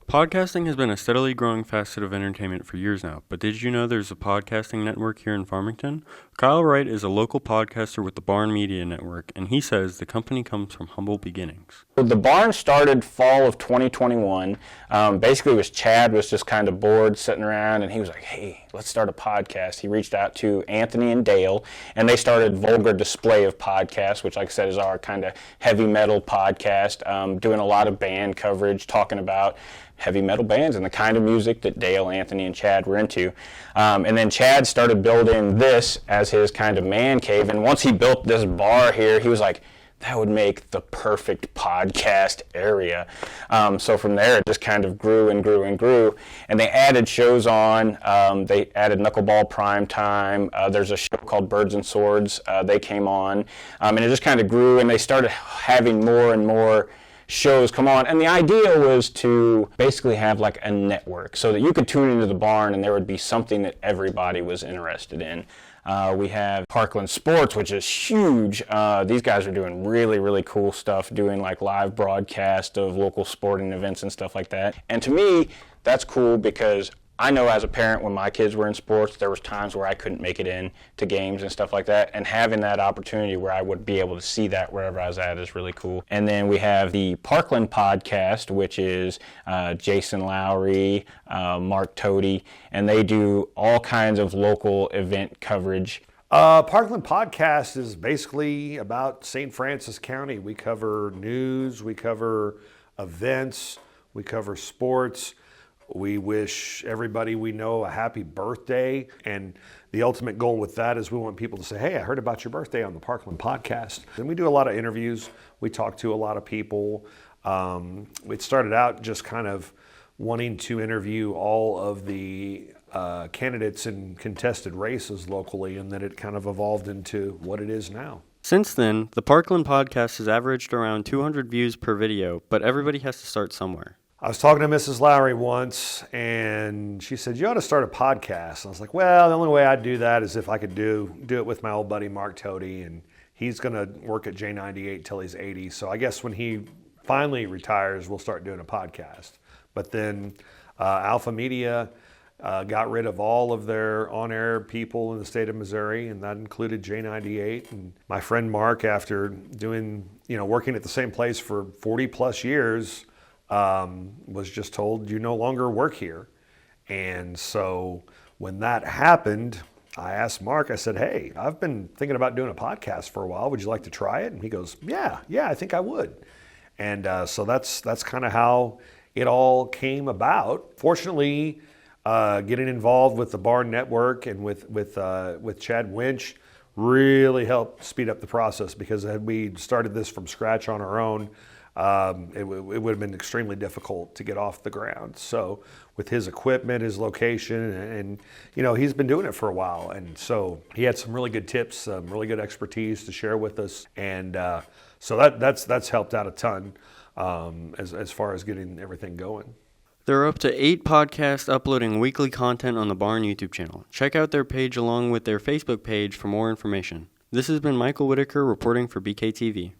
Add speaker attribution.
Speaker 1: Podcasting has been a steadily growing facet of entertainment for years now, but did you know there's a podcasting network here in Farmington? Kyle Wright is a local podcaster with the Barn Media Network, and he says the company comes from humble beginnings.
Speaker 2: The Barn started fall of 2021. Basically, Chad was just kind of bored sitting around, and he was like, hey, let's start a podcast. He reached out to Anthony and Dale, and they started Vulgar Display of Podcasts, which, like I said, is our kind of heavy metal podcast, doing a lot of band coverage, talking about heavy metal bands and the kind of music that Dale, Anthony, and Chad were into. And then Chad started building this as his kind of man cave, and once he built this bar here, he was like, that would make the perfect podcast area. So from there, it just kind of grew and grew and grew. And they added shows on. They added Knuckleball Primetime. There's a show called Birds and Swords. They came on. And it just kind of grew, and they started having more and more shows come on. And the idea was to basically have like a network so that you could tune into the Barn and there would be something that everybody was interested in. We have Parkland Sports, which is huge. These guys are doing really, really cool stuff, doing like live broadcast of local sporting events and stuff like that. And to me, that's cool because I know as a parent when my kids were in sports, there was times where I couldn't make it in to games and stuff like that. And having that opportunity where I would be able to see that wherever I was at is really cool. And then we have the Parkland podcast, which is Jason Lowry, Mark Toady, and they do all kinds of local event coverage.
Speaker 3: Parkland Podcast is basically about St. Francis County. We cover news, we cover events, we cover sports. We wish everybody we know a happy birthday, and the ultimate goal with that is we want people to say, hey, I heard about your birthday on the Parkland Podcast. And we do a lot of interviews. We talk to a lot of people. It started out just kind of wanting to interview all of the candidates in contested races locally, and then it kind of evolved into what it is now.
Speaker 1: Since then, the Parkland Podcast has averaged around 200 views per video, but everybody has to start somewhere.
Speaker 3: I was talking to Mrs. Lowry once, and she said, you ought to start a podcast. And I was like, well, the only way I'd do that is if I could do it with my old buddy Mark Toady, and he's going to work at J98 till he's 80. So I guess when he finally retires, we'll start doing a podcast. But then Alpha Media got rid of all of their on-air people in the state of Missouri, and that included J98. And my friend Mark, after doing, working at the same place for 40 plus years, was just told, you no longer work here. And so when that happened, I asked Mark, I said, hey, I've been thinking about doing a podcast for a while. Would you like to try it? And he goes, yeah, I think I would. And so that's kind of how it all came about. Fortunately, getting involved with the Barn Network and with Chad Winch really helped speed up the process, because had we started this from scratch on our own, it would have been extremely difficult to get off the ground. So with his equipment, his location, and he's been doing it for a while. And so he had some really good tips, some really good expertise to share with us. And so that's helped out a ton as far as getting everything going.
Speaker 1: There are up to 8 podcasts uploading weekly content on the Barn YouTube channel. Check out their page along with their Facebook page for more information. This has been Michael Whitaker reporting for BKTV.